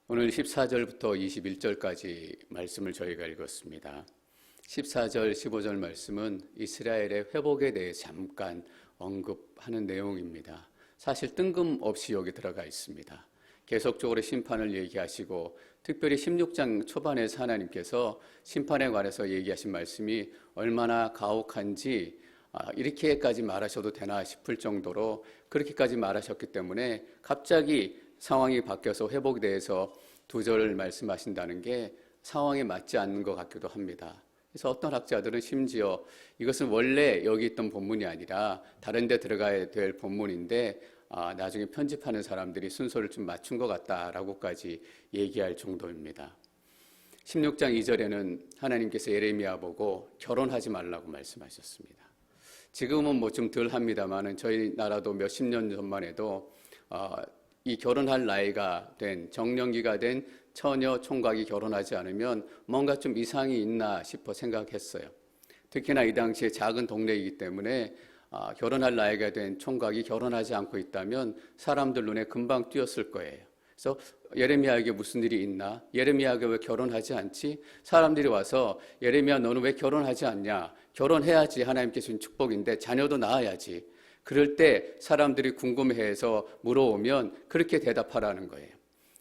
오늘 14절부터 21절까지 말씀을 저희가 읽었습니다. 14절, 15절 말씀은 이스라엘의 회복에 대해 잠깐 언급하는 내용입니다. 사실 뜬금없이 여기 들어가 있습니다. 계속적으로 심판을 얘기하시고 특별히 16장 초반에서 하나님께서 심판에 관해서 얘기하신 말씀이 얼마나 가혹한지 이렇게까지 말하셔도 되나 싶을 정도로 그렇게까지 말하셨기 때문에 갑자기 상황이 바뀌어서 회복에 대해서 두 절을 말씀하신다는 게 상황에 맞지 않는 것 같기도 합니다. 그래서 어떤 학자들은 심지어 이것은 원래 여기 있던 본문이 아니라 다른 데 들어가야 될 본문인데 나중에 편집하는 사람들이 순서를 좀 맞춘 것 같다라고까지 얘기할 정도입니다. 16장 2절에는 하나님께서 예레미야 보고 결혼하지 말라고 말씀하셨습니다. 지금은 뭐 좀 덜 합니다만은 저희 나라도 몇십 년 전만 해도 이 결혼할 나이가 된 정년기가 된 처녀 총각이 결혼하지 않으면 뭔가 좀 이상이 있나 싶어 생각했어요. 특히나 이 당시에 작은 동네이기 때문에 결혼할 나이가 된 총각이 결혼하지 않고 있다면 사람들 눈에 금방 띄었을 거예요. 그래서 예레미야에게 무슨 일이 있나? 예레미야가 왜 결혼하지 않지? 사람들이 와서 예레미야 너는 왜 결혼하지 않냐? 결혼해야지 하나님께 주신 축복인데 자녀도 낳아야지. 그럴 때 사람들이 궁금해해서 물어오면 그렇게 대답하라는 거예요.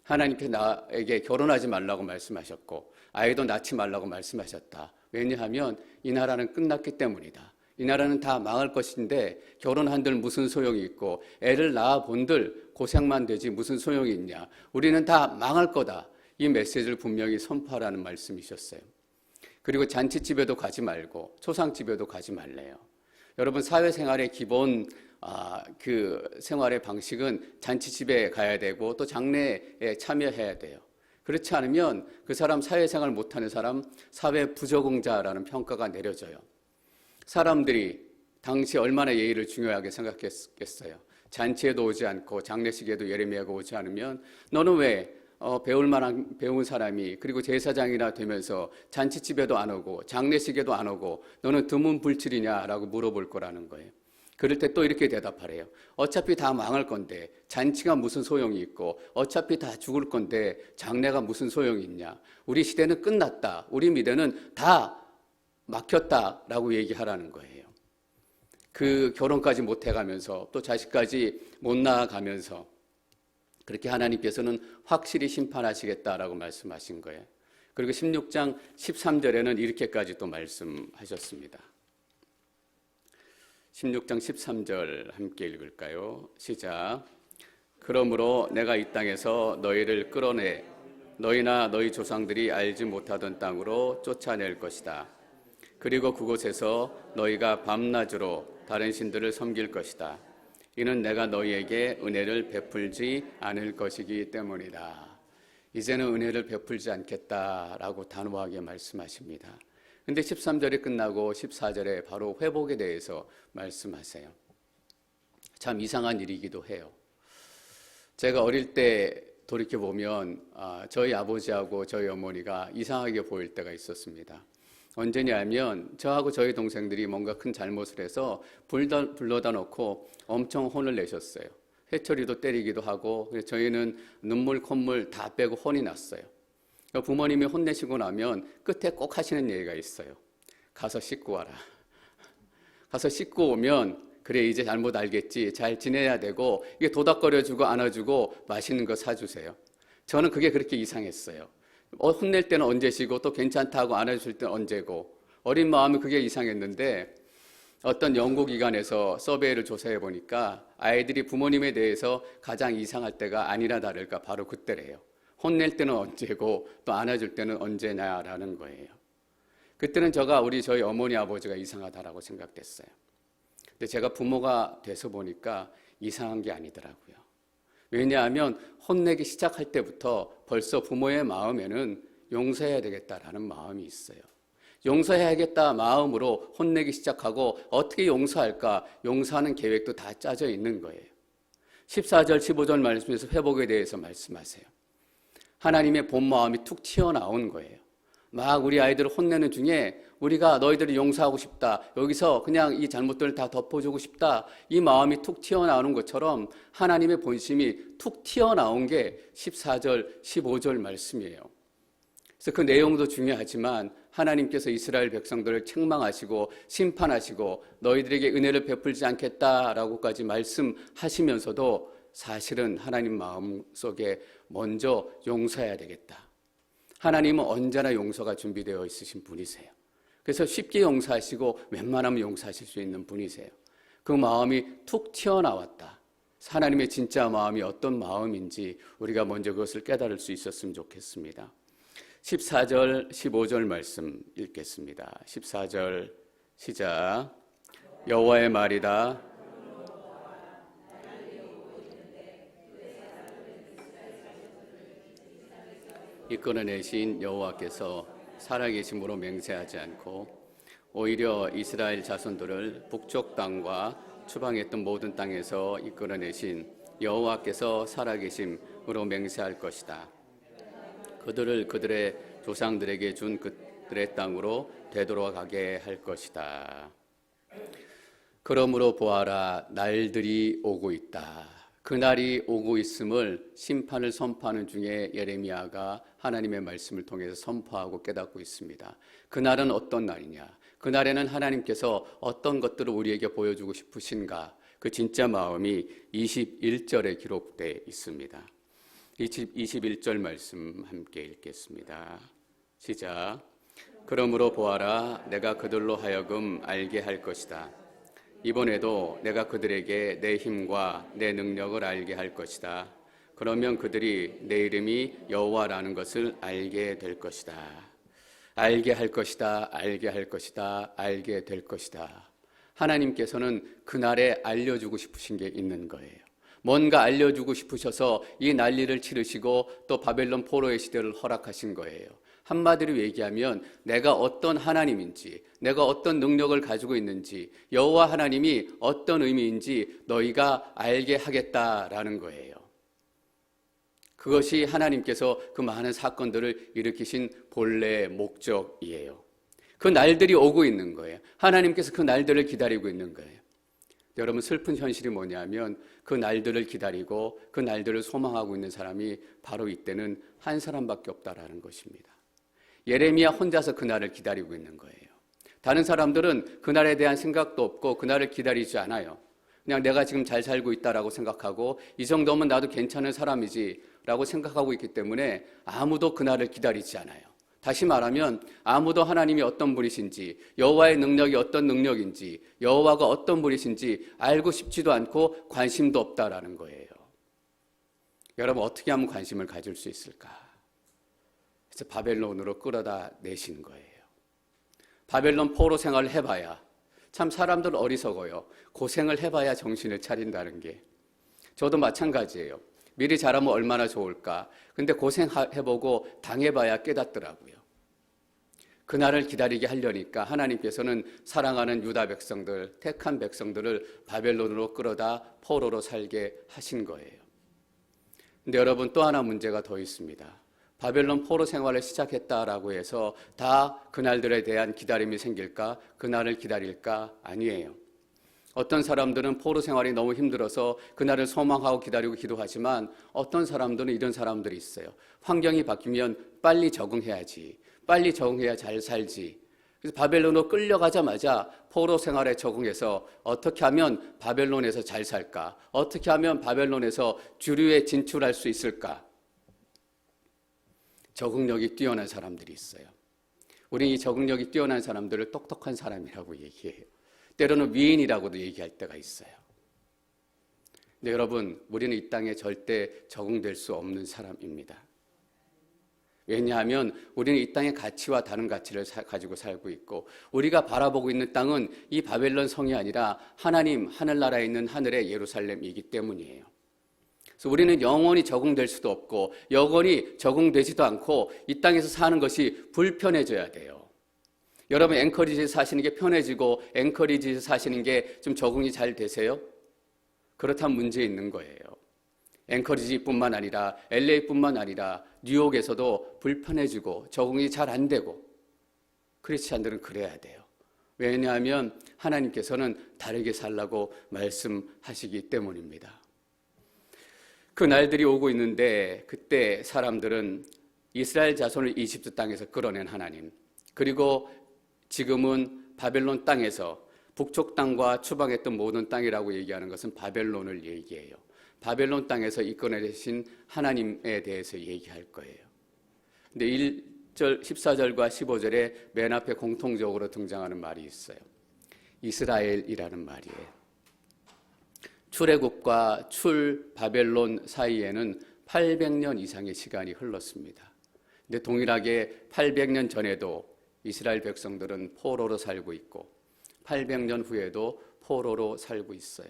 하나님께 나에게 결혼하지 말라고 말씀하셨고 아이도 낳지 말라고 말씀하셨다. 왜냐하면 이 나라는 끝났기 때문이다. 이 나라는 다 망할 것인데 결혼한들 무슨 소용이 있고 애를 낳아본들 고생만 되지 무슨 소용이 있냐. 우리는 다 망할 거다. 이 메시지를 분명히 선포하라는 말씀이셨어요. 그리고 잔치집에도 가지 말고 초상집에도 가지 말래요. 여러분 사회생활의 기본 그 생활의 방식은 잔치집에 가야 되고 또 장례에 참여해야 돼요. 그렇지 않으면 그 사람 사회생활 못하는 사람 사회 부적응자라는 평가가 내려져요. 사람들이 당시 얼마나 예의를 중요하게 생각했겠어요. 잔치에도 오지 않고 장례식에도 예레미야가 오지 않으면 너는 왜 배울 만한 배운 사람이 그리고 제사장이나 되면서 잔치집에도 안 오고 장례식에도 안 오고 너는 드문불출이냐라고 물어볼 거라는 거예요. 그럴 때 또 이렇게 대답하래요. 어차피 다 망할 건데 잔치가 무슨 소용이 있고 어차피 다 죽을 건데 장례가 무슨 소용이 있냐. 우리 시대는 끝났다. 우리 미래는 다 막혔다라고 얘기하라는 거예요. 그 결혼까지 못 해가면서 또 자식까지 못 낳아가면서 그렇게 하나님께서는 확실히 심판하시겠다라고 말씀하신 거예요. 그리고 16장 13절에는 이렇게까지 또 말씀하셨습니다. 16장 13절 함께 읽을까요? 시작. 그러므로 내가 이 땅에서 너희를 끌어내 너희나 너희 조상들이 알지 못하던 땅으로 쫓아낼 것이다. 그리고 그곳에서 너희가 밤낮으로 다른 신들을 섬길 것이다. 이는 내가 너희에게 은혜를 베풀지 않을 것이기 때문이다. 이제는 은혜를 베풀지 않겠다라고 단호하게 말씀하십니다. 근데 13절이 끝나고 14절에 바로 회복에 대해서 말씀하세요. 참 이상한 일이기도 해요. 제가 어릴 때 돌이켜보면 저희 아버지하고 저희 어머니가 이상하게 보일 때가 있었습니다. 언제냐면 저하고 저희 동생들이 뭔가 큰 잘못을 해서 불러다 놓고 엄청 혼을 내셨어요. 회초리도 때리기도 하고 저희는 눈물 콧물 다 빼고 혼이 났어요. 부모님이 혼내시고 나면 끝에 꼭 하시는 얘기가 있어요. 가서 씻고 와라. 가서 씻고 오면 그래 이제 잘못 알겠지. 잘 지내야 되고 이게 도닥거려주고 안아주고 맛있는 거 사주세요. 저는 그게 그렇게 이상했어요. 혼낼 때는 언제시고 또 괜찮다고 안아줄 때는 언제고 어린 마음이 그게 이상했는데 어떤 연구기관에서 서베이를 조사해 보니까 아이들이 부모님에 대해서 가장 이상할 때가 아니나 다를까 바로 그때래요. 혼낼 때는 언제고 또 안아줄 때는 언제냐라는 거예요. 그때는 저희 어머니 아버지가 이상하다라고 생각됐어요. 근데 제가 부모가 돼서 보니까 이상한 게 아니더라고요. 왜냐하면 혼내기 시작할 때부터 벌써 부모의 마음에는 용서해야 되겠다라는 마음이 있어요. 용서해야겠다 마음으로 혼내기 시작하고 어떻게 용서할까? 용서하는 계획도 다 짜져 있는 거예요. 14절, 15절 말씀에서 회복에 대해서 말씀하세요. 하나님의 본 마음이 툭 튀어나온 거예요. 막 우리 아이들을 혼내는 중에 우리가 너희들을 용서하고 싶다. 여기서 그냥 이 잘못들을 다 덮어주고 싶다. 이 마음이 툭 튀어나오는 것처럼 하나님의 본심이 툭 튀어나온 게 14절, 15절 말씀이에요. 그래서 그 내용도 중요하지만 하나님께서 이스라엘 백성들을 책망하시고 심판하시고 너희들에게 은혜를 베풀지 않겠다라고까지 말씀하시면서도 사실은 하나님 마음속에 먼저 용서해야 되겠다. 하나님은 언제나 용서가 준비되어 있으신 분이세요. 그래서 쉽게 용서하시고 웬만하면 용서하실 수 있는 분이세요. 그 마음이 툭 튀어나왔다. 하나님의 진짜 마음이 어떤 마음인지 우리가 먼저 그것을 깨달을 수 있었으면 좋겠습니다. 14절, 15절 말씀 읽겠습니다. 14절 시작. 여호와의 말이다. 이끌어내신 여호와께서 살아계심으로 맹세하지 않고 오히려 이스라엘 자손들을 북쪽 땅과 추방했던 모든 땅에서 이끌어내신 여호와께서 살아계심으로 맹세할 것이다. 그들을 그들의 조상들에게 준 그들의 땅으로 되돌아가게 할 것이다. 그러므로 보아라, 날들이 오고 있다. 그날이 오고 있음을 심판을 선포하는 중에 예레미야가 하나님의 말씀을 통해서 선포하고 깨닫고 있습니다. 그날은 어떤 날이냐? 그날에는 하나님께서 어떤 것들을 우리에게 보여주고 싶으신가? 그 진짜 마음이 21절에 기록되어 있습니다. 21절 말씀 함께 읽겠습니다. 시작. 그러므로 보아라, 내가 그들로 하여금 알게 할 것이다. 이번에도 내가 그들에게 내 힘과 내 능력을 알게 할 것이다. 그러면 그들이 내 이름이 여호와라는 것을 알게 될 것이다. 알게 할 것이다. 알게 할 것이다. 알게 될 것이다. 하나님께서는 그날에 알려주고 싶으신 게 있는 거예요. 뭔가 알려주고 싶으셔서 이 난리를 치르시고 또 바벨론 포로의 시대를 허락하신 거예요. 한마디로 얘기하면 내가 어떤 하나님인지, 내가 어떤 능력을 가지고 있는지, 여호와 하나님이 어떤 의미인지 너희가 알게 하겠다라는 거예요. 그것이 하나님께서 그 많은 사건들을 일으키신 본래의 목적이에요. 그 날들이 오고 있는 거예요. 하나님께서 그 날들을 기다리고 있는 거예요. 여러분, 슬픈 현실이 뭐냐면 그 날들을 기다리고 그 날들을 소망하고 있는 사람이 바로 이때는 한 사람밖에 없다라는 것입니다. 예레미야 혼자서 그날을 기다리고 있는 거예요. 다른 사람들은 그날에 대한 생각도 없고 그날을 기다리지 않아요. 그냥 내가 지금 잘 살고 있다라고 생각하고 이 정도면 나도 괜찮은 사람이지 라고 생각하고 있기 때문에 아무도 그날을 기다리지 않아요. 다시 말하면 아무도 하나님이 어떤 분이신지, 여호와의 능력이 어떤 능력인지, 여호와가 어떤 분이신지 알고 싶지도 않고 관심도 없다라는 거예요. 여러분, 어떻게 하면 관심을 가질 수 있을까? 그래서 바벨론으로 끌어다 내신 거예요. 바벨론 포로 생활을 해봐야, 참 사람들 어리석어요. 고생을 해봐야 정신을 차린다는 게. 저도 마찬가지예요. 미리 잘하면 얼마나 좋을까. 근데 고생해보고 당해봐야 깨닫더라고요. 그날을 기다리게 하려니까 하나님께서는 사랑하는 유다 백성들, 택한 백성들을 바벨론으로 끌어다 포로로 살게 하신 거예요. 근데 여러분, 또 하나 문제가 더 있습니다. 바벨론 포로 생활을 시작했다라고 해서 다 그날들에 대한 기다림이 생길까? 그날을 기다릴까? 아니에요. 어떤 사람들은 포로 생활이 너무 힘들어서 그날을 소망하고 기다리고 기도하지만 어떤 사람들은 이런 사람들이 있어요. 환경이 바뀌면 빨리 적응해야지. 빨리 적응해야 잘 살지. 그래서 바벨론으로 끌려가자마자 포로 생활에 적응해서 어떻게 하면 바벨론에서 잘 살까? 어떻게 하면 바벨론에서 주류에 진출할 수 있을까? 적응력이 뛰어난 사람들이 있어요. 우리는 이 적응력이 뛰어난 사람들을 똑똑한 사람이라고 얘기해요. 때로는 위인이라고도 얘기할 때가 있어요. 근데 여러분, 우리는 이 땅에 절대 적응될 수 없는 사람입니다. 왜냐하면 우리는 이 땅의 가치와 다른 가치를 가지고 살고 있고 우리가 바라보고 있는 땅은 이 바벨론 성이 아니라 하나님 하늘나라에 있는 하늘의 예루살렘이기 때문이에요. 그래서 우리는 영원히 적응될 수도 없고 영원히 적응되지도 않고 이 땅에서 사는 것이 불편해져야 돼요. 여러분, 앵커리지에 사시는 게 편해지고 앵커리지에 사시는 게 좀 적응이 잘 되세요? 그렇다면 문제 있는 거예요. 앵커리지뿐만 아니라 LA뿐만 아니라 뉴욕에서도 불편해지고 적응이 잘 안 되고 크리스찬들은 그래야 돼요. 왜냐하면 하나님께서는 다르게 살라고 말씀하시기 때문입니다. 그 날들이 오고 있는데 그때 사람들은 이스라엘 자손을 이집트 땅에서 끌어낸 하나님, 그리고 지금은 바벨론 땅에서 북쪽 땅과 추방했던 모든 땅이라고 얘기하는 것은 바벨론을 얘기해요. 바벨론 땅에서 이끌어내신 하나님에 대해서 얘기할 거예요. 근데 14절과 15절에 맨 앞에 공통적으로 등장하는 말이 있어요. 이스라엘이라는 말이에요. 출애굽과 출 바벨론 사이에는 800년 이상의 시간이 흘렀습니다. 근데 동일하게 800년 전에도 이스라엘 백성들은 포로로 살고 있고 800년 후에도 포로로 살고 있어요.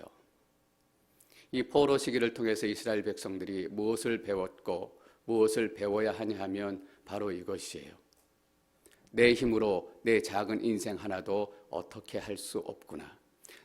이 포로 시기를 통해서 이스라엘 백성들이 무엇을 배웠고 무엇을 배워야 하냐 하면 바로 이것이에요. 내 힘으로 내 작은 인생 하나도 어떻게 할 수 없구나.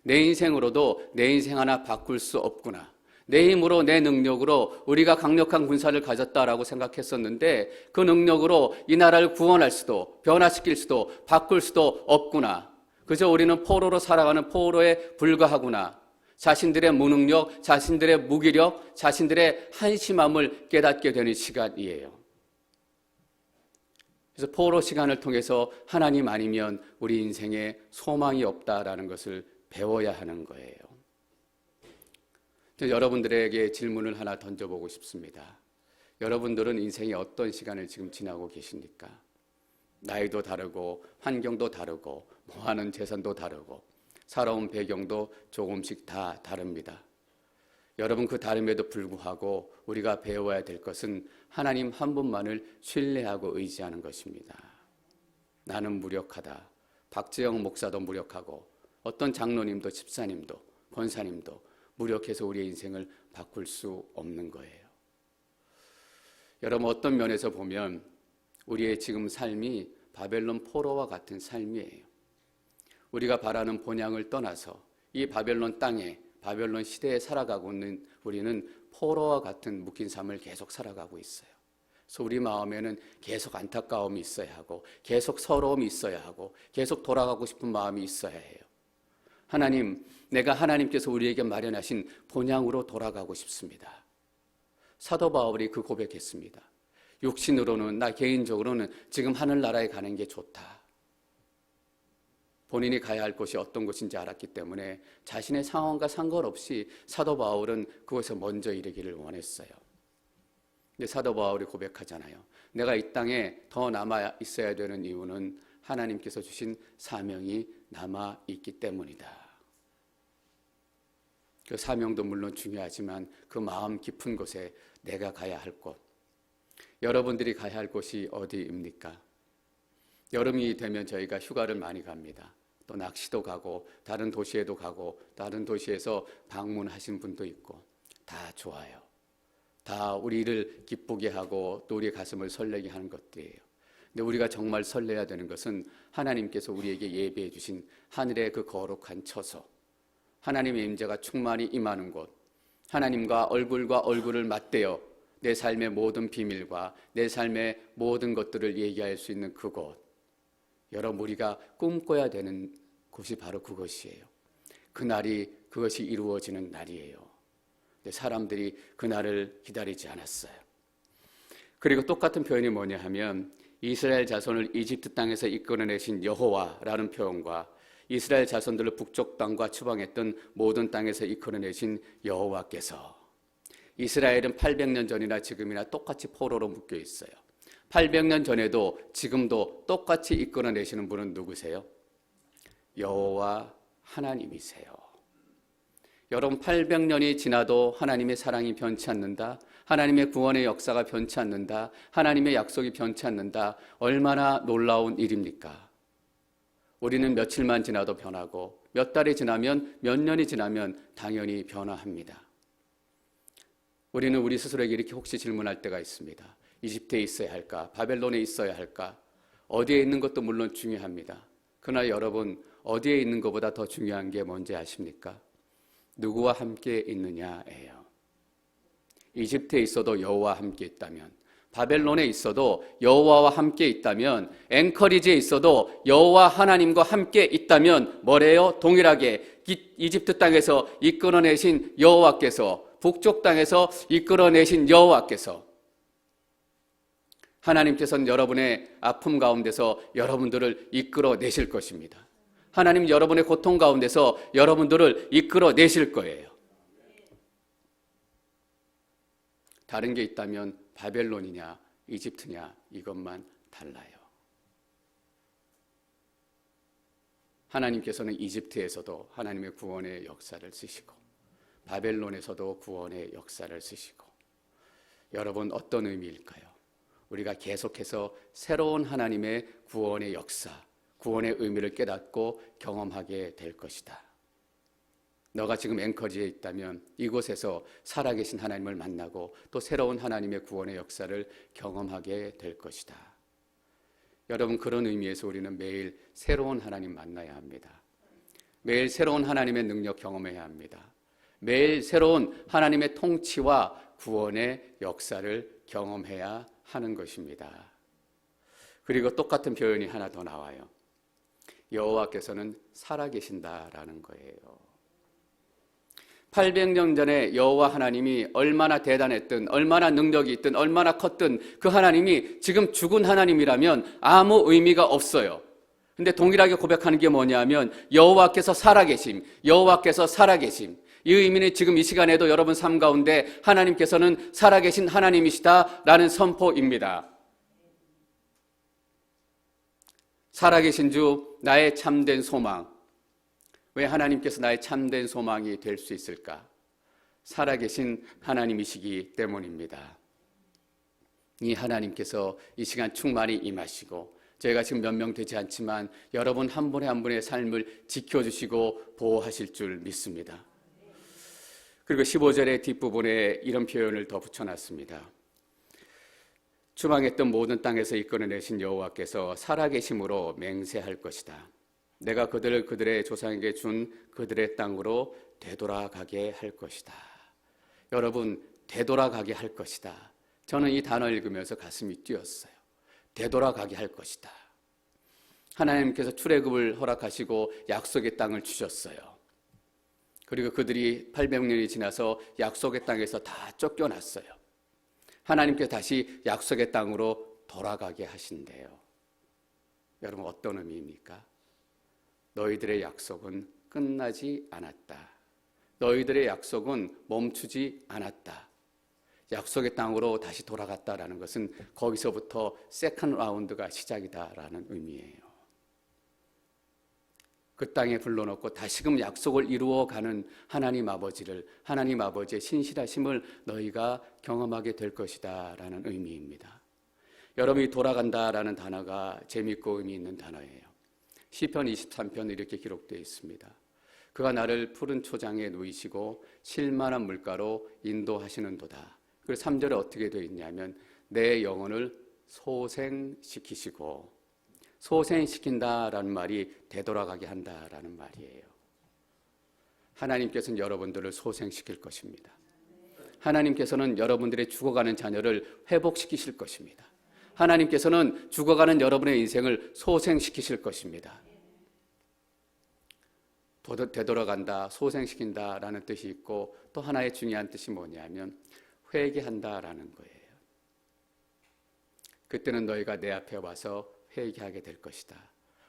내 인생으로도 내 인생 하나 바꿀 수 없구나. 내 힘으로 내 능력으로 우리가 강력한 군사를 가졌다라고 생각했었는데 그 능력으로 이 나라를 구원할 수도 변화시킬 수도 바꿀 수도 없구나. 그저 우리는 포로로 살아가는 포로에 불과하구나. 자신들의 무능력, 자신들의 무기력, 자신들의 한심함을 깨닫게 되는 시간이에요. 그래서 포로 시간을 통해서 하나님 아니면 우리 인생에 소망이 없다라는 것을 배워야 하는 거예요. 여러분들에게 질문을 하나 던져보고 싶습니다. 여러분들은 인생의 어떤 시간을 지금 지나고 계십니까? 나이도 다르고 환경도 다르고 모아는 재산도 다르고 살아온 배경도 조금씩 다 다릅니다. 여러분 그 다름에도 불구하고 우리가 배워야 될 것은 하나님 한 분만을 신뢰하고 의지하는 것입니다. 나는 무력하다. 박재영 목사도 무력하고 어떤 장로님도 집사님도 권사님도 무력해서 우리의 인생을 바꿀 수 없는 거예요. 여러분 어떤 면에서 보면 우리의 지금 삶이 바벨론 포로와 같은 삶이에요. 우리가 바라는 본향을 떠나서 이 바벨론 땅에 바벨론 시대에 살아가고 있는 우리는 포로와 같은 묶인 삶을 계속 살아가고 있어요. 그래서 우리 마음에는 계속 안타까움이 있어야 하고 계속 서러움이 있어야 하고 계속 돌아가고 싶은 마음이 있어야 해요. 하나님, 내가 하나님께서 우리에게 마련하신 본향으로 돌아가고 싶습니다. 사도 바울이 그 고백했습니다. 육신으로는 나 개인적으로는 지금 하늘나라에 가는 게 좋다. 본인이 가야 할 곳이 어떤 곳인지 알았기 때문에 자신의 상황과 상관없이 사도 바울은 그곳에 먼저 이르기를 원했어요. 근데 사도 바울이 고백하잖아요. 내가 이 땅에 더 남아 있어야 되는 이유는 하나님께서 주신 사명이 남아 있기 때문이다. 그 사명도 물론 중요하지만 그 마음 깊은 곳에 내가 가야 할 곳, 여러분들이 가야 할 곳이 어디입니까? 여름이 되면 저희가 휴가를 많이 갑니다. 또 낚시도 가고 다른 도시에도 가고 다른 도시에서 방문하신 분도 있고 다 좋아요. 다 우리를 기쁘게 하고 또 우리의 가슴을 설레게 하는 것들이에요. 근데 우리가 정말 설레야 되는 것은 하나님께서 우리에게 예비해 주신 하늘의 그 거룩한 처소, 하나님의 임재가 충만히 임하는 곳, 하나님과 얼굴을 맞대어 내 삶의 모든 비밀과 내 삶의 모든 것들을 얘기할 수 있는 그곳, 여러분 우리가 꿈꿔야 되는 곳이 바로 그것이에요. 그것이 이루어지는 날이에요. 근데 사람들이 그날을 기다리지 않았어요. 그리고 똑같은 표현이 뭐냐 하면 이스라엘 자손을 이집트 땅에서 이끌어내신 여호와라는 표현과 이스라엘 자손들을 북쪽 땅과 추방했던 모든 땅에서 이끌어내신 여호와께서, 이스라엘은 800년 전이나 지금이나 똑같이 포로로 묶여 있어요. 800년 전에도 지금도 똑같이 이끌어내시는 분은 누구세요? 여호와 하나님이세요. 여러분 800년이 지나도 하나님의 사랑이 변치 않는다. 하나님의 구원의 역사가 변치 않는다. 하나님의 약속이 변치 않는다. 얼마나 놀라운 일입니까? 우리는 며칠만 지나도 변하고 몇 달이 지나면 몇 년이 지나면 당연히 변화합니다. 우리는 우리 스스로에게 이렇게 혹시 질문할 때가 있습니다. 이집트에 있어야 할까? 바벨론에 있어야 할까? 어디에 있는 것도 물론 중요합니다. 그러나 여러분 어디에 있는 것보다 더 중요한 게 뭔지 아십니까? 누구와 함께 있느냐예요. 이집트에 있어도 여호와와 함께 있다면, 바벨론에 있어도 여호와와 함께 있다면, 앵커리지에 있어도 여호와 하나님과 함께 있다면 뭐래요? 동일하게 이집트 땅에서 이끌어내신 여호와께서, 북쪽 땅에서 이끌어내신 여호와께서, 하나님께서는 여러분의 아픔 가운데서 여러분들을 이끌어내실 것입니다. 하나님 여러분의 고통 가운데서 여러분들을 이끌어내실 거예요. 다른 게 있다면 바벨론이냐 이집트냐 이것만 달라요. 하나님께서는 이집트에서도 하나님의 구원의 역사를 쓰시고 바벨론에서도 구원의 역사를 쓰시고, 여러분 어떤 의미일까요? 우리가 계속해서 새로운 하나님의 구원의 역사, 구원의 의미를 깨닫고 경험하게 될 것이다. 너가 지금 앵커지에 있다면 이곳에서 살아계신 하나님을 만나고 또 새로운 하나님의 구원의 역사를 경험하게 될 것이다. 여러분, 그런 의미에서 우리는 매일 새로운 하나님 만나야 합니다. 매일 새로운 하나님의 능력 경험해야 합니다. 매일 새로운 하나님의 통치와 구원의 역사를 경험해야 하는 것입니다. 그리고 똑같은 표현이 하나 더 나와요. 여호와께서는 살아계신다라는 거예요. 800년 전에 여호와 하나님이 얼마나 대단했든, 얼마나 능력이 있든, 얼마나 컸든 그 하나님이 지금 죽은 하나님이라면 아무 의미가 없어요. 근데 동일하게 고백하는 게 뭐냐면 여호와께서 살아계심, 여호와께서 살아계심. 이 의미는 지금 이 시간에도 여러분 삶 가운데 하나님께서는 살아계신 하나님이시다라는 선포입니다. 살아계신 주, 나의 참된 소망. 왜 하나님께서 나의 참된 소망이 될 수 있을까? 살아계신 하나님이시기 때문입니다. 이 하나님께서 이 시간 충만히 임하시고, 저희가 지금 몇 명 되지 않지만 여러분 한 분의 한 분의 삶을 지켜주시고 보호하실 줄 믿습니다. 그리고 15절의 뒷부분에 이런 표현을 더 붙여놨습니다. 추방했던 모든 땅에서 이끌어내신 여호와께서 살아계심으로 맹세할 것이다. 내가 그들을 그들의 조상에게 준 그들의 땅으로 되돌아가게 할 것이다. 여러분, 되돌아가게 할 것이다. 저는 이 단어 읽으면서 가슴이 뛰었어요. 되돌아가게 할 것이다. 하나님께서 출애굽을 허락하시고 약속의 땅을 주셨어요. 그리고 그들이 800년이 지나서 약속의 땅에서 다 쫓겨났어요. 하나님께서 다시 약속의 땅으로 돌아가게 하신대요. 여러분, 어떤 의미입니까? 너희들의 약속은 끝나지 않았다. 너희들의 약속은 멈추지 않았다. 약속의 땅으로 다시 돌아갔다라는 것은 거기서부터 세컨드 라운드가 시작이다라는 의미예요. 그 땅에 불러넣고 다시금 약속을 이루어가는 하나님 아버지를, 하나님 아버지의 신실하심을 너희가 경험하게 될 것이다 라는 의미입니다. 여러분이 돌아간다라는 단어가 재미있고 의미 있는 단어예요. 시편 23편 이렇게 기록되어 있습니다. 그가 나를 푸른 초장에 누이시고 실만한 물가로 인도하시는도다. 그리고 3절에 어떻게 되어 있냐면 내 영혼을 소생시키시고, 소생시킨다라는 말이 되돌아가게 한다라는 말이에요. 하나님께서는 여러분들을 소생시킬 것입니다. 하나님께서는 여러분들의 죽어가는 자녀를 회복시키실 것입니다. 하나님께서는 죽어가는 여러분의 인생을 소생시키실 것입니다. 되돌아간다, 소생시킨다라는 뜻이 있고 또 하나의 중요한 뜻이 뭐냐면 회개한다라는 거예요. 그때는 너희가 내 앞에 와서 회개하게 될 것이다.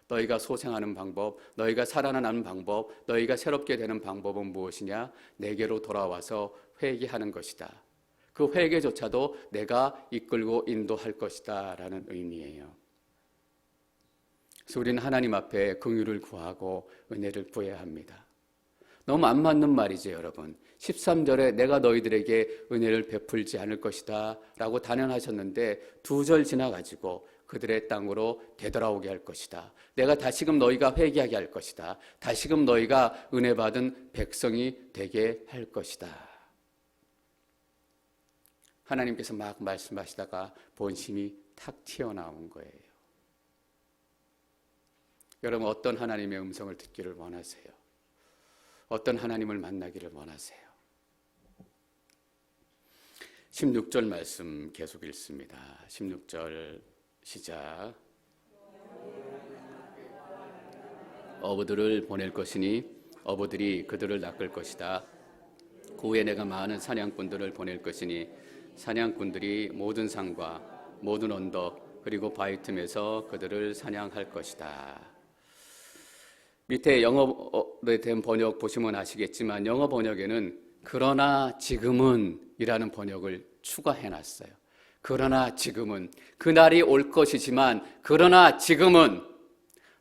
너희가 소생하는 방법, 너희가 살아나는 방법, 너희가 새롭게 되는 방법은 무엇이냐? 내게로 돌아와서 회개하는 것이다. 그 회개조차도 내가 이끌고 인도할 것이다 라는 의미예요. 그래서 우리는 하나님 앞에 긍휼을 구하고 은혜를 구해야 합니다. 너무 안 맞는 말이죠, 여러분. 13절에 내가 너희들에게 은혜를 베풀지 않을 것이다 라고 단언하셨는데 2절 지나가지고 그들의 땅으로 되돌아오게 할 것이다. 내가 다시금 너희가 회개하게 할 것이다. 다시금 너희가 은혜 받은 백성이 되게 할 것이다. 하나님께서 막 말씀하시다가 본심이 탁 튀어나온 거예요. 여러분, 어떤 하나님의 음성을 듣기를 원하세요? 어떤 하나님을 만나기를 원하세요? 16절 말씀 계속 읽습니다. 16절 시작. 어부들을 보낼 것이니 어부들이 그들을 낚을 것이다. 그 후에 내가 많은 사냥꾼들을 보낼 것이니 사냥꾼들이 모든 산과 모든 언덕 그리고 바위 틈에서 그들을 사냥할 것이다. 밑에 영어에 된 번역 보시면 아시겠지만 영어 번역에는 그러나 지금은 이라는 번역을 추가해놨어요. 그러나 지금은, 그날이 올 것이지만 그러나 지금은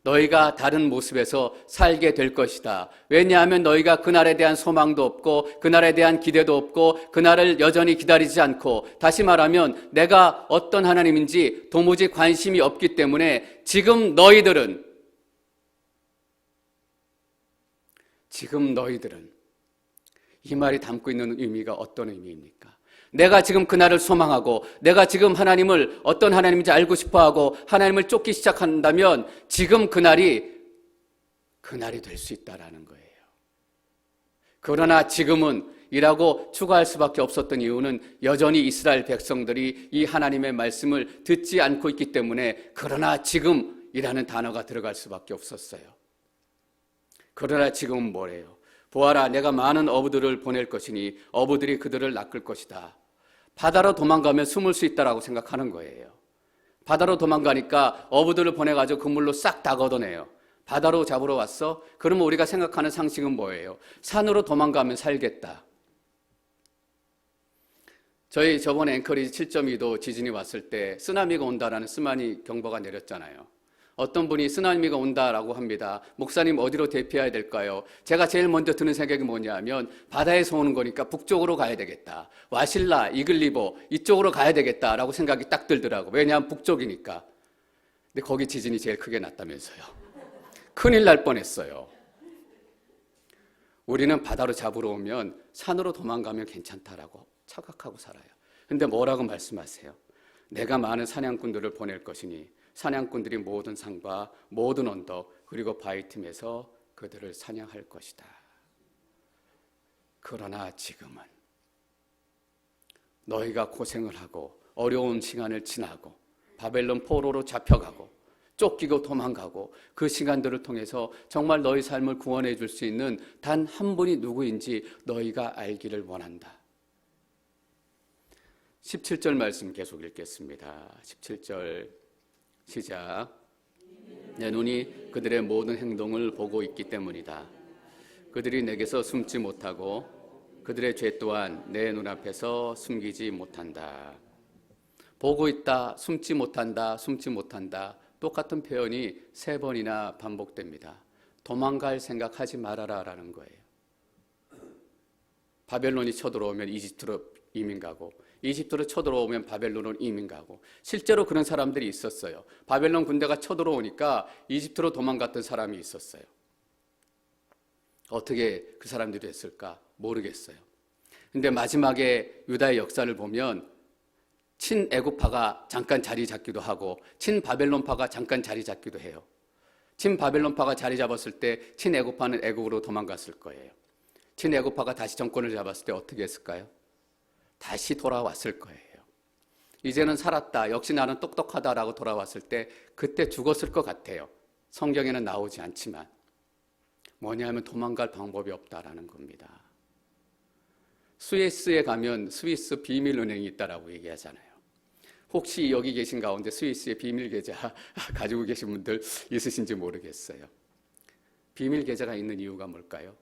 너희가 다른 모습에서 살게 될 것이다. 왜냐하면 너희가 그날에 대한 소망도 없고 그날에 대한 기대도 없고 그날을 여전히 기다리지 않고, 다시 말하면 내가 어떤 하나님인지 도무지 관심이 없기 때문에 지금 너희들은 이 말이 담고 있는 의미가 어떤 의미입니까? 내가 지금 그날을 소망하고 내가 지금 하나님을 어떤 하나님인지 알고 싶어하고 하나님을 쫓기 시작한다면 지금 그날이 될 수 있다라는 거예요. 그러나 지금은 이라고 추가할 수밖에 없었던 이유는 여전히 이스라엘 백성들이 이 하나님의 말씀을 듣지 않고 있기 때문에 그러나 지금이라는 단어가 들어갈 수밖에 없었어요. 그러나 지금은 뭐래요? 보아라, 내가 많은 어부들을 보낼 것이니 어부들이 그들을 낚을 것이다. 바다로 도망가면 숨을 수 있다라고 생각하는 거예요. 바다로 도망가니까 어부들을 보내가지고 그물로 싹 다 걷어내요. 바다로 잡으러 왔어? 그러면 우리가 생각하는 상식은 뭐예요? 산으로 도망가면 살겠다. 저희 저번에 앵커리지 7.2도 지진이 왔을 때 쓰나미가 온다라는 쓰나미 경보가 내렸잖아요. 어떤 분이 쓰나미가 온다라고 합니다. 목사님 어디로 대피해야 될까요? 제가 제일 먼저 드는 생각이 뭐냐면 바다에서 오는 거니까 북쪽으로 가야 되겠다. 와실라, 이글리보 이쪽으로 가야 되겠다라고 생각이 딱 들더라고. 왜냐하면 북쪽이니까. 근데 거기 지진이 제일 크게 났다면서요. 큰일 날 뻔했어요. 우리는 바다로 잡으러 오면 산으로 도망가면 괜찮다라고 착각하고 살아요. 근데 뭐라고 말씀하세요? 내가 많은 사냥꾼들을 보낼 것이니 사냥꾼들이 모든 산과 모든 언덕 그리고 바위 틈에서 그들을 사냥할 것이다. 그러나 지금은 너희가 고생을 하고 어려운 시간을 지나고 바벨론 포로로 잡혀가고 쫓기고 도망가고 그 시간들을 통해서 정말 너희 삶을 구원해 줄 수 있는 단 한 분이 누구인지 너희가 알기를 원한다. 17절 말씀 계속 읽겠습니다. 17절 시작. 내 눈이 그들의 모든 행동을 보고 있기 때문이다. 그들이 내게서 숨지 못하고 그들의 죄 또한 내 눈앞에서 숨기지 못한다. 보고 있다, 숨지 못한다, 숨지 못한다. 똑같은 표현이 3번이나 반복됩니다. 도망갈 생각하지 말아라 라는 거예요. 바벨론이 쳐들어오면 이집트로 이민 가고 이집트로 쳐들어오면 바벨론으로 이민 가고, 실제로 그런 사람들이 있었어요. 바벨론 군대가 쳐들어오니까 이집트로 도망갔던 사람이 있었어요. 어떻게 그 사람들이 했을까 모르겠어요. 근데 마지막에 유다의 역사를 보면 친애굽파가 잠깐 자리 잡기도 하고 친바벨론파가 잠깐 자리 잡기도 해요. 친바벨론파가 자리 잡았을 때 친애굽파는 애굽으로 도망갔을 거예요. 친애굽파가 다시 정권을 잡았을 때 어떻게 했을까요? 다시 돌아왔을 거예요. 이제는 살았다, 역시 나는 똑똑하다라고 돌아왔을 때 그때 죽었을 것 같아요. 성경에는 나오지 않지만 뭐냐면 도망갈 방법이 없다라는 겁니다. 스위스에 가면 스위스 비밀은행이 있다라고 얘기하잖아요. 혹시 여기 계신 가운데 스위스의 비밀 계좌 가지고 계신 분들 있으신지 모르겠어요. 비밀 계좌가 있는 이유가 뭘까요?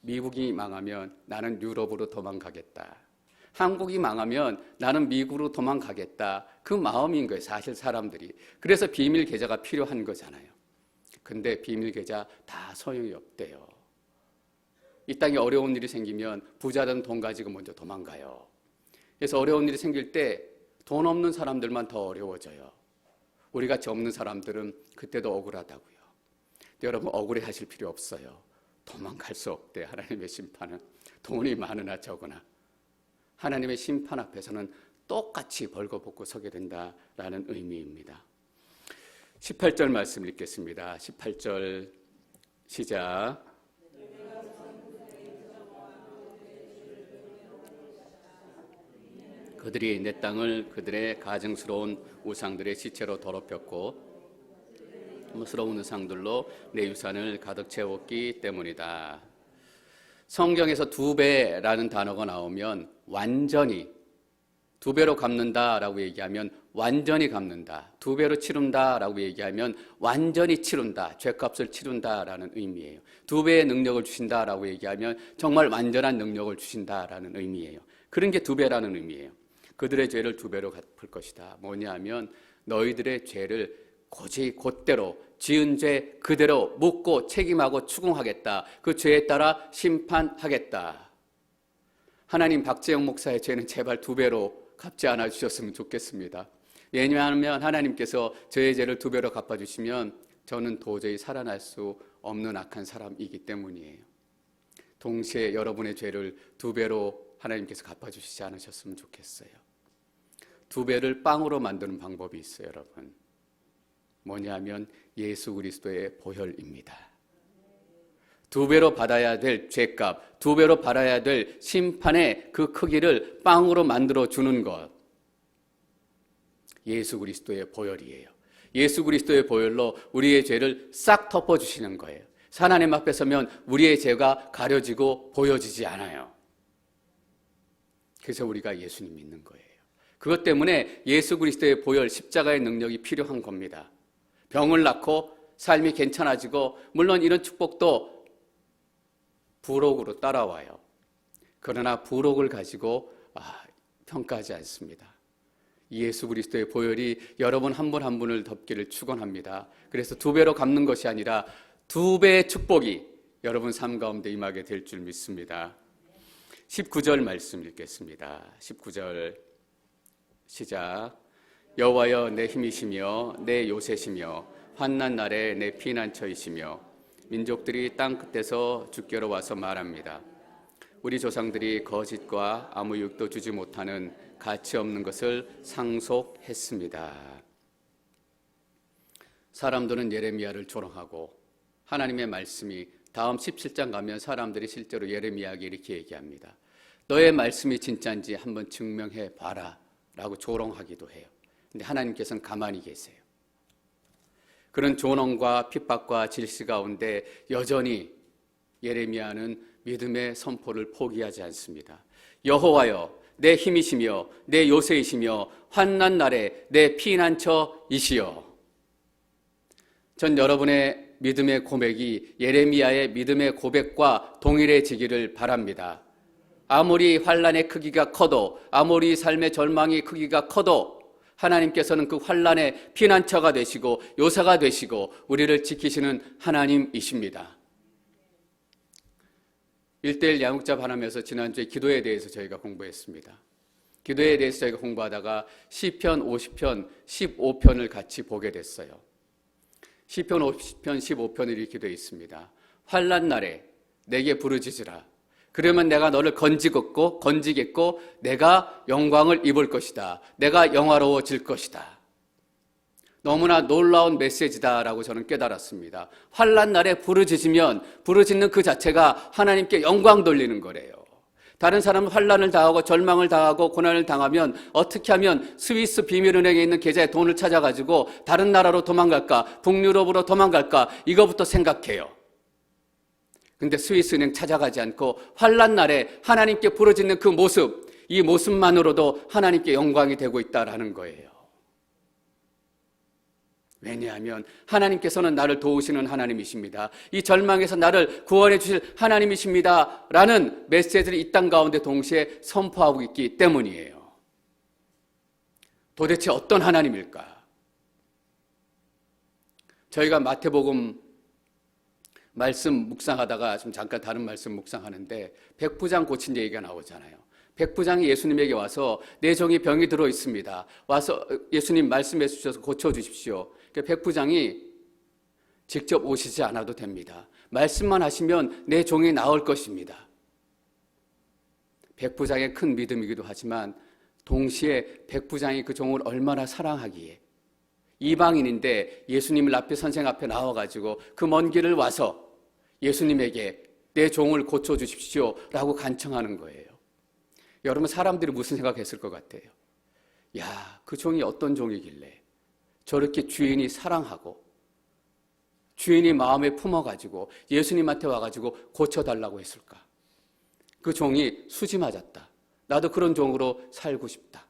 미국이 망하면 나는 유럽으로 도망가겠다. 한국이 망하면 나는 미국으로 도망가겠다. 그 마음인 거예요, 사실 사람들이. 그래서 비밀 계좌가 필요한 거잖아요. 근데 비밀 계좌 다 소용이 없대요. 이 땅에 어려운 일이 생기면 부자들은 돈 가지고 먼저 도망가요. 그래서 어려운 일이 생길 때 돈 없는 사람들만 더 어려워져요. 우리같이 없는 사람들은 그때도 억울하다고요. 근데 여러분 억울해 하실 필요 없어요. 도망갈 수 없대. 하나님의 심판은 돈이 많으나 적으나 하나님의 심판 앞에서는 똑같이 벌거벗고 서게 된다라는 의미입니다. 18절 말씀 읽겠습니다. 18절 시작. 그들이 내 땅을 그들의 가증스러운 우상들의 시체로 더럽혔고 혐오스러운 우상들로 내 유산을 가득 채웠기 때문이다. 성경에서 2배라는 단어가 나오면 완전히 2배로 갚는다라고 얘기하면 완전히 갚는다. 2배로 치른다라고 얘기하면 완전히 치른다. 죄값을 치른다라는 의미예요. 2배의 능력을 주신다라고 얘기하면 정말 완전한 능력을 주신다라는 의미예요. 그런 게 2배라는 의미예요. 그들의 죄를 2배로 갚을 것이다. 뭐냐면 너희들의 죄를 곧대로 지은 죄 그대로 묻고 책임하고 추궁하겠다. 그 죄에 따라 심판하겠다. 하나님 박재영 목사의 죄는 제발 2배로 갚지 않아 주셨으면 좋겠습니다. 왜냐하면 하나님께서 저의 죄를 2배로 갚아주시면 저는 도저히 살아날 수 없는 악한 사람이기 때문이에요. 동시에 여러분의 죄를 2배로 하나님께서 갚아주시지 않으셨으면 좋겠어요. 2배를 빵으로 만드는 방법이 있어요, 여러분. 뭐냐면 예수 그리스도의 보혈입니다. 2배로 받아야 될 죄값, 2배로 받아야 될 심판의 그 크기를 빵으로 만들어 주는 것, 예수 그리스도의 보혈이에요. 예수 그리스도의 보혈로 우리의 죄를 싹 덮어주시는 거예요. 하나님 앞에 서면 우리의 죄가 가려지고 보여지지 않아요. 그래서 우리가 예수님 믿는 거예요. 그것 때문에 예수 그리스도의 보혈, 십자가의 능력이 필요한 겁니다. 병을 낫고 삶이 괜찮아지고, 물론 이런 축복도 부록으로 따라와요. 그러나 부록을 가지고 평가하지 않습니다. 예수 그리스도의 보혈이 여러분 한 분 한 분을 덮기를 축원합니다. 그래서 2배로 갚는 것이 아니라 2배의 축복이 여러분 삶 가운데 임하게 될 줄 믿습니다. 19절 말씀 읽겠습니다. 19절 시작. 여호와여 내 힘이시며 내 요새시며 환난 날에 내 피난처이시며 민족들이 땅 끝에서 주께로 와서 말합니다. 우리 조상들이 거짓과 아무 유익도 주지 못하는 가치 없는 것을 상속했습니다. 사람들은 예레미야를 조롱하고 하나님의 말씀이 다음 17장 가면 사람들이 실제로 예레미야에게 이렇게 얘기합니다. 너의 말씀이 진짜인지 한번 증명해 봐라 라고 조롱하기도 해요. 근데 하나님께서는 가만히 계세요. 그런 조롱과 핍박과 질시 가운데 여전히 예레미야는 믿음의 선포를 포기하지 않습니다. 여호와여 내 힘이시며 내 요새이시며 환난 날에 내 피난처이시여. 전 여러분의 믿음의 고백이 예레미야의 믿음의 고백과 동일해지기를 바랍니다. 아무리 환난의 크기가 커도, 아무리 삶의 절망의 크기가 커도 하나님께서는 그 환난의 피난처가 되시고 요새가 되시고 우리를 지키시는 하나님이십니다. 1:1 양육자 반함에서 지난주에 기도에 대해서 저희가 공부했습니다. 기도에 대해서 저희가 공부하다가 시편 50편, 15편을 같이 보게 됐어요. 시편 50편, 15편을 이렇게 되어 있습니다. 환난 날에 내게 부르짖으라. 그러면 내가 너를 건지겠고 내가 영광을 입을 것이다. 내가 영화로워질 것이다. 너무나 놀라운 메시지다라고 저는 깨달았습니다. 환난 날에 부르짖으면 부르짖는 그 자체가 하나님께 영광 돌리는 거래요. 다른 사람은 환난을 당하고 절망을 당하고 고난을 당하면 어떻게 하면 스위스 비밀은행에 있는 계좌에 돈을 찾아가지고 다른 나라로 도망갈까, 북유럽으로 도망갈까, 이거부터 생각해요. 근데 스위스 은행 찾아가지 않고 환난 날에 하나님께 부르짖는 그 모습, 이 모습만으로도 하나님께 영광이 되고 있다라는 거예요. 왜냐하면 하나님께서는 나를 도우시는 하나님이십니다. 이 절망에서 나를 구원해 주실 하나님이십니다 라는 메시지를 이 땅 가운데 동시에 선포하고 있기 때문이에요. 도대체 어떤 하나님일까? 저희가 마태복음 말씀 묵상하다가 좀 잠깐 다른 말씀 묵상하는데 백부장 고친 얘기가 나오잖아요. 백부장이 예수님에게 와서 내 종이 병이 들어 있습니다. 와서 예수님 말씀해 주셔서 고쳐주십시오. 백부장이 직접 오시지 않아도 됩니다. 말씀만 하시면 내 종이 나을 것입니다. 백부장의 큰 믿음이기도 하지만 동시에 백부장이 그 종을 얼마나 사랑하기에 이방인인데 예수님을 앞에 선생 앞에 나와가지고 그 먼 길을 와서 예수님에게 내 종을 고쳐주십시오 라고 간청하는 거예요. 여러분 사람들이 무슨 생각했을 것 같아요? 야, 그 종이 어떤 종이길래 저렇게 주인이 사랑하고 주인이 마음에 품어가지고 예수님한테 와가지고 고쳐달라고 했을까? 그 종이 수지 맞았다. 나도 그런 종으로 살고 싶다.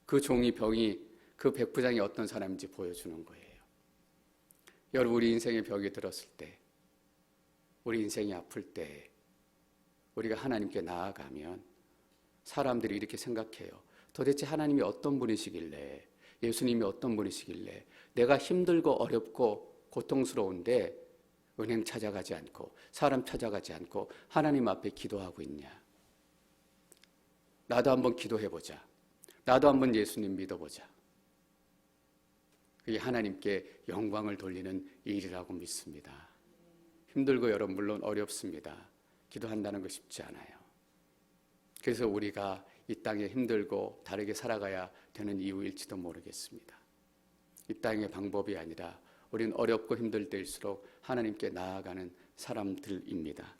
그 종이 병이 그 백부장이 어떤 사람인지 보여주는 거예요. 여러분 우리 인생의 벽이 들었을 때, 우리 인생이 아플 때 우리가 하나님께 나아가면 사람들이 이렇게 생각해요. 도대체 하나님이 어떤 분이시길래, 예수님이 어떤 분이시길래 내가 힘들고 어렵고 고통스러운데 은행 찾아가지 않고 사람 찾아가지 않고 하나님 앞에 기도하고 있냐. 나도 한번 기도해보자. 나도 한번 예수님 믿어보자. 그게 하나님께 영광을 돌리는 일이라고 믿습니다. 힘들고 여러분 물론 어렵습니다. 기도한다는 거 쉽지 않아요. 그래서 우리가 이 땅에 힘들고 다르게 살아가야 되는 이유일지도 모르겠습니다. 이 땅의 방법이 아니라 우리는 어렵고 힘들 때일수록 하나님께 나아가는 사람들입니다.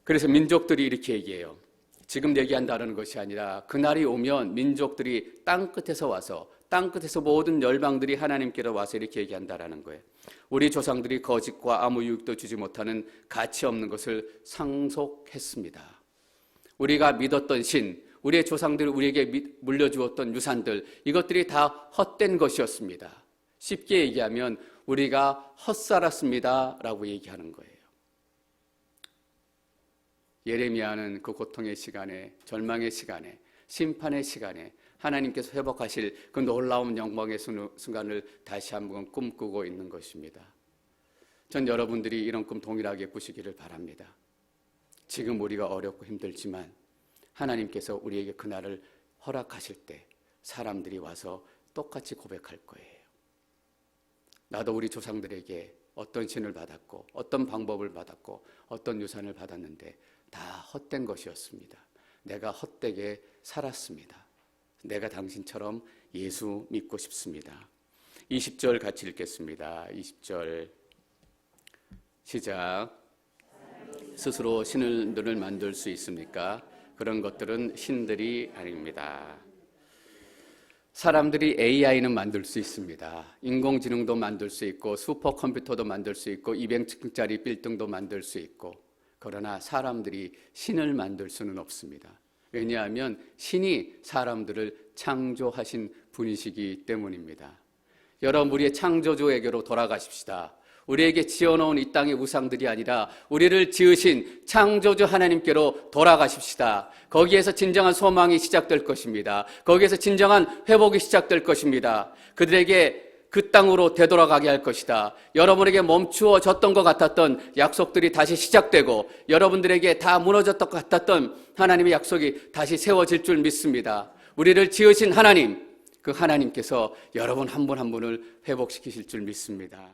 그래서 민족들이 이렇게 얘기해요. 지금 얘기한다는 것이 아니라 그날이 오면 민족들이 땅끝에서 와서 땅끝에서 모든 열방들이 하나님께로 와서 이렇게 얘기한다라는 거예요. 우리 조상들이 거짓과 아무 유익도 주지 못하는 가치 없는 것을 상속했습니다. 우리가 믿었던 신, 우리의 조상들이 우리에게 물려주었던 유산들, 이것들이 다 헛된 것이었습니다. 쉽게 얘기하면 우리가 헛살았습니다 라고 얘기하는 거예요. 예레미야는 그 고통의 시간에, 절망의 시간에, 심판의 시간에 하나님께서 회복하실 그 놀라운 영광의 순간을 다시 한번 꿈꾸고 있는 것입니다. 전 여러분들이 이런 꿈 동일하게 꾸시기를 바랍니다. 지금 우리가 어렵고 힘들지만 하나님께서 우리에게 그날을 허락하실 때 사람들이 와서 똑같이 고백할 거예요. 나도 우리 조상들에게 어떤 신을 받았고 어떤 방법을 받았고 어떤 유산을 받았는데 다 헛된 것이었습니다. 내가 헛되게 살았습니다. 내가 당신처럼 예수 믿고 싶습니다. 20절 같이 읽겠습니다. 20절 시작. 스스로 신들을 만들 수 있습니까? 그런 것들은 신들이 아닙니다. 사람들이 AI는 만들 수 있습니다. 인공지능도 만들 수 있고 슈퍼컴퓨터도 만들 수 있고 200층짜리 빌딩도 만들 수 있고, 그러나 사람들이 신을 만들 수는 없습니다. 왜냐하면 신이 사람들을 창조하신 분이시기 때문입니다. 여러분 우리의 창조주에게로 돌아가십시다. 우리에게 지어놓은 이 땅의 우상들이 아니라 우리를 지으신 창조주 하나님께로 돌아가십시다. 거기에서 진정한 소망이 시작될 것입니다. 거기에서 진정한 회복이 시작될 것입니다. 그들에게 그 땅으로 되돌아가게 할 것이다. 여러분에게 멈추어졌던 것 같았던 약속들이 다시 시작되고 여러분들에게 다 무너졌던 것 같았던 하나님의 약속이 다시 세워질 줄 믿습니다. 우리를 지으신 하나님, 그 하나님께서 여러분 한 분 한 분을 회복시키실 줄 믿습니다.